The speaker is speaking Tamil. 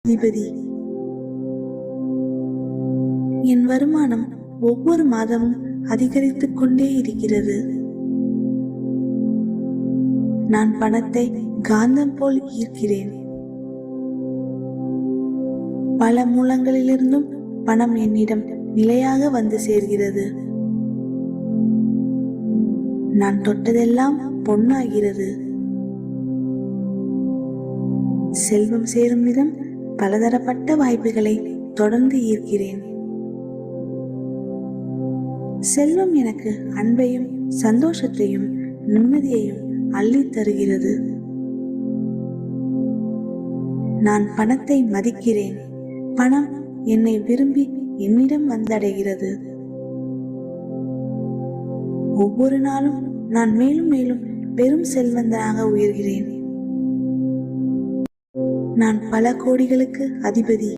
அதிபதி. என் வருமானம் ஒவ்வொரு மாதமும் அதிகரித்துக் கொண்டே இருக்கிறது. நான் பணத்தை காந்தம் போல் ஈர்க்கிறேன். பல மூலங்களிலிருந்தும் பணம் என்னிடம் நிலையாக வந்து சேர்கிறது. நான் தொட்டதெல்லாம் பொன்னாகிறது. செல்வம் சேரும் விதம் பலதரப்பட்ட வாய்ப்புகளை தொடர்ந்து ஈர்க்கிறேன். செல்வம் எனக்கு அன்பையும் சந்தோஷத்தையும் நிம்மதியையும் அள்ளி தருகிறது. நான் பணத்தை மதிக்கிறேன். பணம் என்னை விரும்பி என்னிடம் வந்தடைகிறது. ஒவ்வொரு நாளும் நான் மேலும் மேலும் பெரும் செல்வந்தனாக உயர்கிறேன். நான் பல கோடிகளுக்கு அதிபதி.